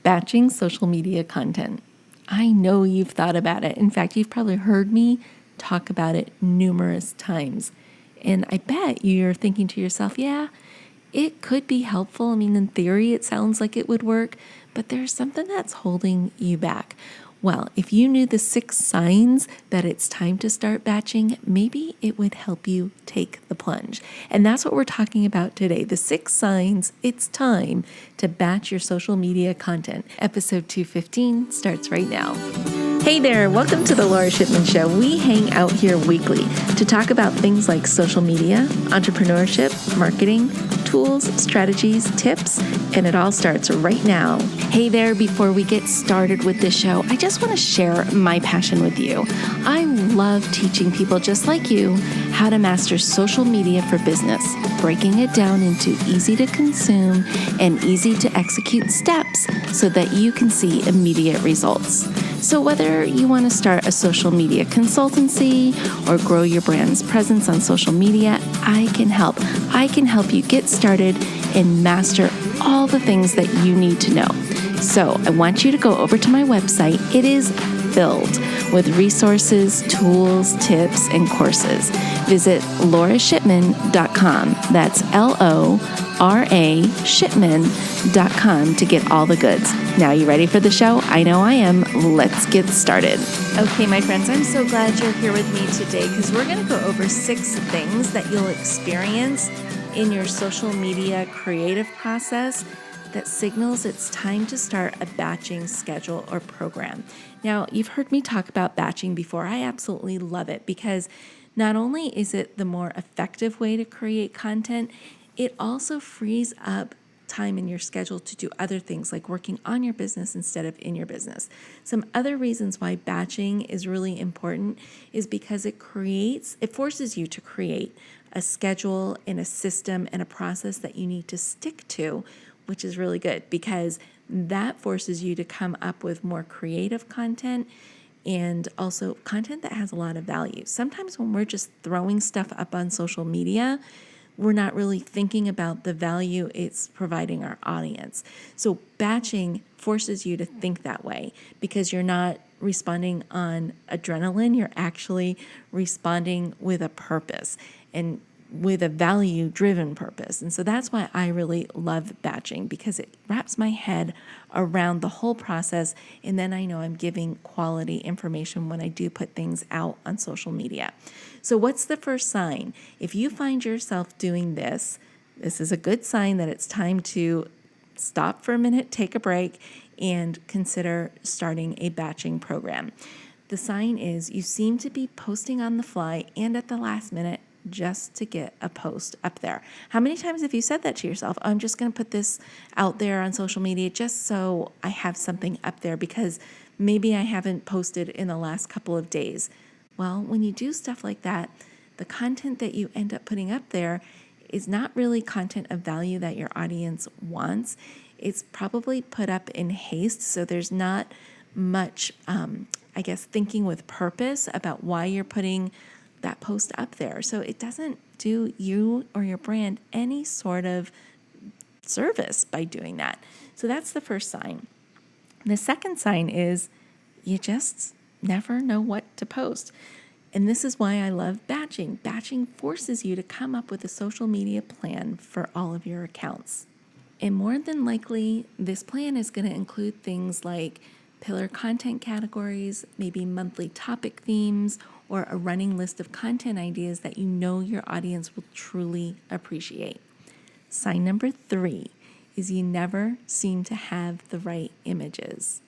Batching social media content. I know you've thought about it. In fact, you've probably heard me talk about it numerous times. And I bet you're thinking to yourself, yeah, it could be helpful. I mean, in theory, it sounds like it would work, but there's something that's holding you back. Well, if you knew the 6 signs that it's time to start batching, maybe it would help you take the plunge. And that's what we're talking about today. The 6 signs it's time to batch your social media content. Episode 215 starts right now. Hey there, welcome to the Lora Shipman Show. We hang out here weekly to talk about things like social media, entrepreneurship, marketing, tools, strategies, tips, and it all starts right now. Hey there, before we get started with this show, I just want to share my passion with you. I love teaching people just like you how to master social media for business, breaking it down into easy to consume and easy to execute steps so that you can see immediate results. So whether you want to start a social media consultancy or grow your brand's presence on social media, I can help. I can help you get started and master all the things that you need to know. So I want you to go over to my website. It is filled with resources, tools, tips, and courses. Visit lorashipman.com. That's LORA shipman.com to get all the goods. Now, you ready for the show? I know I am. Let's get started. Okay, my friends, I'm so glad you're here with me today because we're going to go over 6 things that you'll experience in your social media creative process that signals it's time to start a batching schedule or program. Now, you've heard me talk about batching before. I absolutely love it because not only is it the more effective way to create content, it also frees up time in your schedule to do other things like working on your business instead of in your business. Some other reasons why batching is really important is because it forces you to create a schedule and a system and a process that you need to stick to, which is really good because that forces you to come up with more creative content and also content that has a lot of value. Sometimes when we're just throwing stuff up on social media, we're not really thinking about the value it's providing our audience. So batching forces you to think that way because you're not responding on adrenaline, you're actually responding with a purpose and with a value-driven purpose. And so that's why I really love batching because it wraps my head around the whole process, and then I know I'm giving quality information when I do put things out on social media. So what's the first sign? If you find yourself doing this is a good sign that it's time to stop for a minute, take a break, and consider starting a batching program. The sign is you seem to be posting on the fly and at the last minute just to get a post up there. How many times have you said that to yourself? I'm just going to put this out there on social media just so I have something up there because maybe I haven't posted in the last couple of days. Well, when you do stuff like that, the content that you end up putting up there is not really content of value that your audience wants. It's probably put up in haste, so there's not much, thinking with purpose about why you're putting that post up there. So it doesn't do you or your brand any sort of service by doing that. So that's the first sign. The second sign is you just never know what to post. And this is why I love batching. Batching forces you to come up with a social media plan for all of your accounts. And more than likely, this plan is going to include things like pillar content categories, maybe monthly topic themes, or a running list of content ideas that you know your audience will truly appreciate. Sign number 3 is you never seem to have the right images.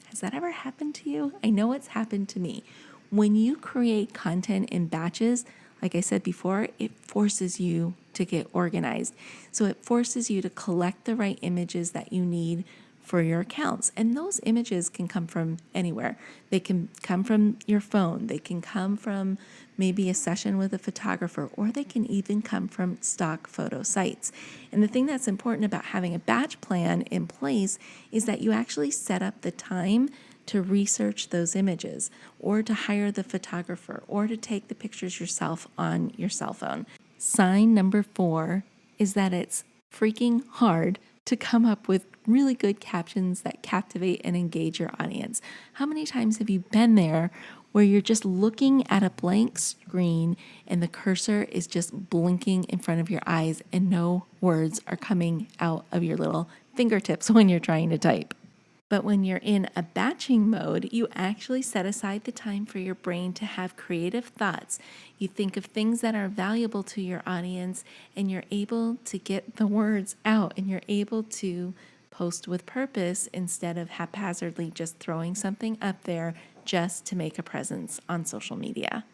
Has that ever happened to you? I know it's happened to me. When you create content in batches, like I said before, it forces you to get organized. So it forces you to collect the right images that you need for your accounts. And those images can come from anywhere. They can come from your phone. They can come from maybe a session with a photographer, or they can even come from stock photo sites. And the thing that's important about having a batch plan in place is that you actually set up the time to research those images or to hire the photographer or to take the pictures yourself on your cell phone. Sign number 4 is that it's freaking hard to come up with really good captions that captivate and engage your audience. How many times have you been there where you're just looking at a blank screen and the cursor is just blinking in front of your eyes and no words are coming out of your little fingertips when you're trying to type? But when you're in a batching mode, you actually set aside the time for your brain to have creative thoughts. You think of things that are valuable to your audience, and you're able to get the words out, and you're able to post with purpose instead of haphazardly just throwing something up there just to make a presence on social media.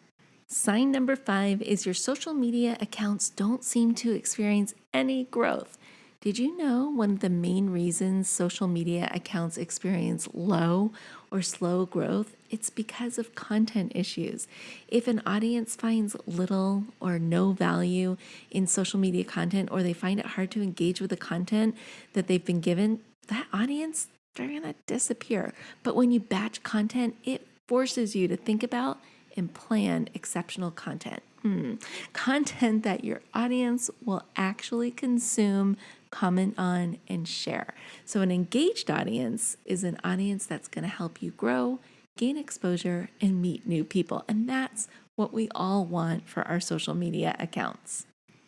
Sign number 5 is your social media accounts don't seem to experience any growth. Did you know one of the main reasons social media accounts experience low or slow growth? It's because of content issues. If an audience finds little or no value in social media content, or they find it hard to engage with the content that they've been given, that audience, they're going to disappear. But when you batch content, it forces you to think about and plan exceptional content. Content that your audience will actually consume, comment on, and share. So an engaged audience is an audience that's going to help you grow, gain exposure, and meet new people. And that's what we all want for our social media accounts.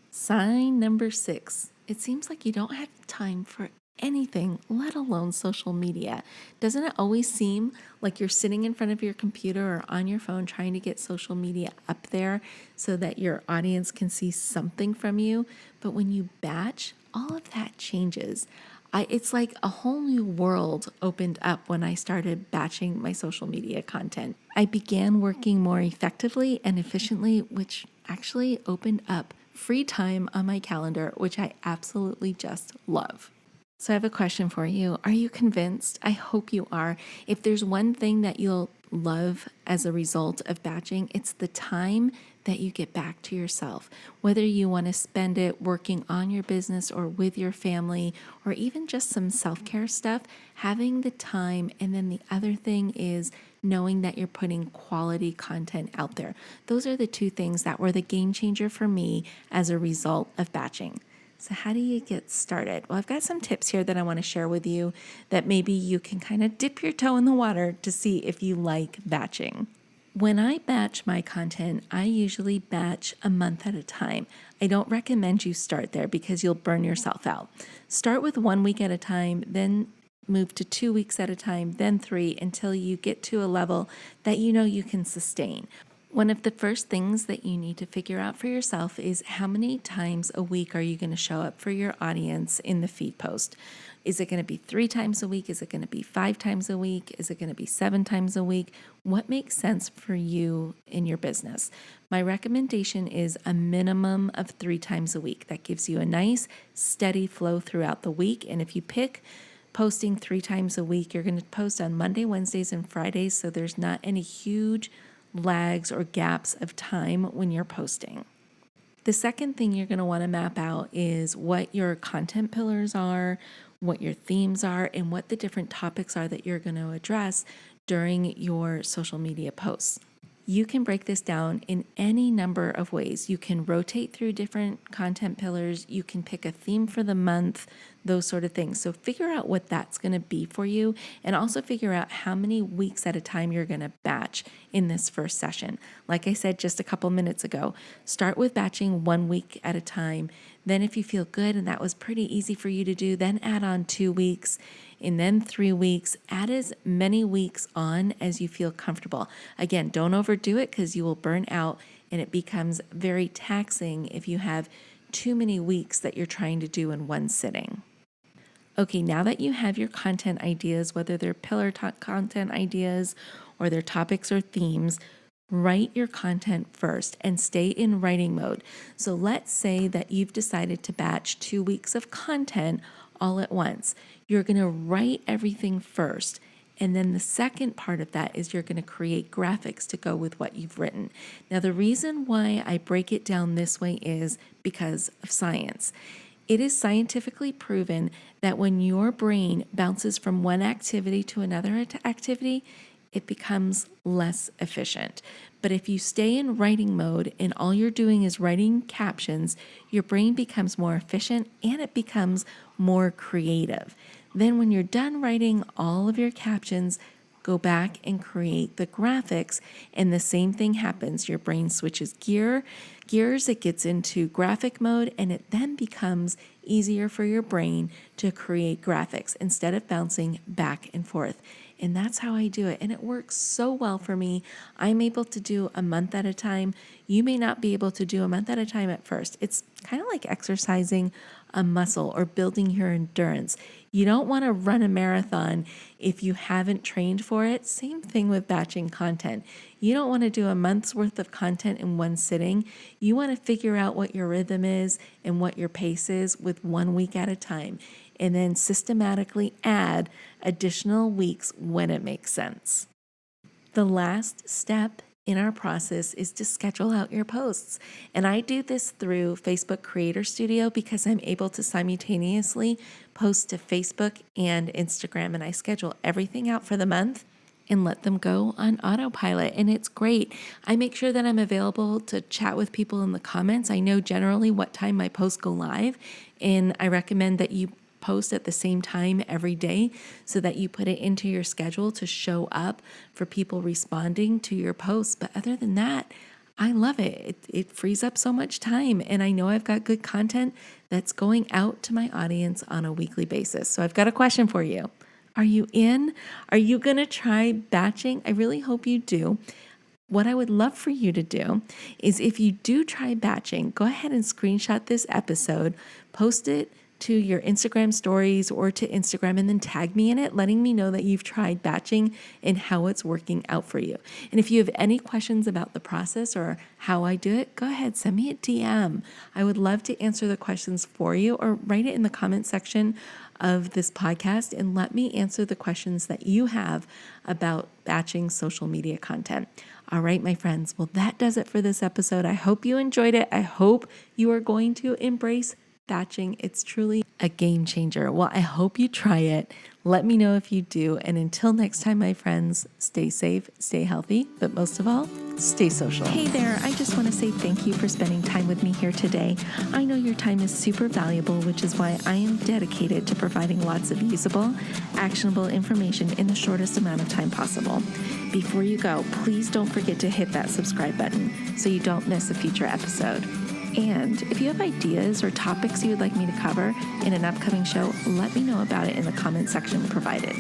Sign number 6. It seems like you don't have time for anything, let alone social media. Doesn't it always seem like you're sitting in front of your computer or on your phone trying to get social media up there so that your audience can see something from you? But when you batch, all of that changes. It's like a whole new world opened up when I started batching my social media content. I began working more effectively and efficiently, which actually opened up free time on my calendar, which I absolutely just love. So I have a question for you. Are you convinced? I hope you are. If there's one thing that you'll love as a result of batching, it's the time that you get back to yourself. Whether you want to spend it working on your business or with your family, or even just some self-care stuff, having the time. And then the other thing is knowing that you're putting quality content out there. Those are the two things that were the game changer for me as a result of batching. So how do you get started? Well, I've got some tips here that I want to share with you that maybe you can kind of dip your toe in the water to see if you like batching. When I batch my content, I usually batch a month at a time. I don't recommend you start there because you'll burn yourself out. Start with 1 week at a time, then move to 2 weeks at a time, then 3, until you get to a level that you know you can sustain. One of the first things that you need to figure out for yourself is how many times a week are you going to show up for your audience in the feed post? Is it going to be 3 times a week? Is it going to be 5 times a week? Is it going to be 7 times a week? What makes sense for you in your business? My recommendation is a minimum of 3 times a week. That gives you a nice, steady flow throughout the week. And if you pick posting 3 times a week, you're going to post on Monday, Wednesdays, and Fridays, so there's not any huge lags or gaps of time when you're posting. The second thing you're going to want to map out is what your content pillars are, what your themes are, and what the different topics are that you're going to address during your social media posts. You can break this down in any number of ways. You can rotate through different content pillars. You can pick a theme for the month, those sort of things. So figure out what that's going to be for you, and also figure out how many weeks at a time you're going to batch in this first session. Like I said just a couple minutes ago, start with batching 1 week at a time. Then if you feel good and that was pretty easy for you to do, then add on 2 weeks and then 3 weeks. Add as many weeks on as you feel comfortable. Again, don't overdo it because you will burn out and it becomes very taxing if you have too many weeks that you're trying to do in one sitting. Okay, now that you have your content ideas, whether they're pillar content ideas or they're topics or themes, write your content first and stay in writing mode. So let's say that you've decided to batch 2 weeks of content all at once. You're going to write everything first. And then the second part of that is you're going to create graphics to go with what you've written. Now, the reason why I break it down this way is because of science. It is scientifically proven that when your brain bounces from one activity to another activity, it becomes less efficient. But if you stay in writing mode and all you're doing is writing captions, your brain becomes more efficient and it becomes more creative. Then when you're done writing all of your captions, go back and create the graphics, and the same thing happens. Your brain switches gears, it gets into graphic mode, and it then becomes easier for your brain to create graphics instead of bouncing back and forth. And that's how I do it. And it works so well for me. I'm able to do a month at a time. You may not be able to do a month at a time at first. It's kind of like exercising a muscle or building your endurance. You don't want to run a marathon if you haven't trained for it. Same thing with batching content. You don't want to do a month's worth of content in one sitting. You want to figure out what your rhythm is and what your pace is with 1 week at a time, and then systematically add additional weeks when it makes sense. The last step in our process is to schedule out your posts. And I do this through Facebook Creator Studio because I'm able to simultaneously post to Facebook and Instagram, and I schedule everything out for the month and let them go on autopilot. And it's great. I make sure that I'm available to chat with people in the comments. I know generally what time my posts go live, and I recommend that you post at the same time every day so that you put it into your schedule to show up for people responding to your posts. But other than that, I love it. It frees up so much time, and I know I've got good content that's going out to my audience on a weekly basis. So I've got a question for you. Are you in? Are you going to try batching? I really hope you do. What I would love for you to do is, if you do try batching, go ahead and screenshot this episode, post it to your Instagram stories or to Instagram, and then tag me in it, letting me know that you've tried batching and how it's working out for you. And if you have any questions about the process or how I do it, go ahead, send me a DM. I would love to answer the questions for you, or write it in the comment section of this podcast and let me answer the questions that you have about batching social media content. All right, my friends. Well, that does it for this episode. I hope you enjoyed it. I hope you are going to embrace batching. It's truly a game changer. Well, I hope you try it. Let me know if you do. And until next time, my friends, stay safe, stay healthy, but most of all, stay social. Hey there. I just want to say thank you for spending time with me here today. I know your time is super valuable, which is why I am dedicated to providing lots of usable, actionable information in the shortest amount of time possible. Before you go, please don't forget to hit that subscribe button so you don't miss a future episode. And if you have ideas or topics you would like me to cover in an upcoming show, let me know about it in the comment section provided.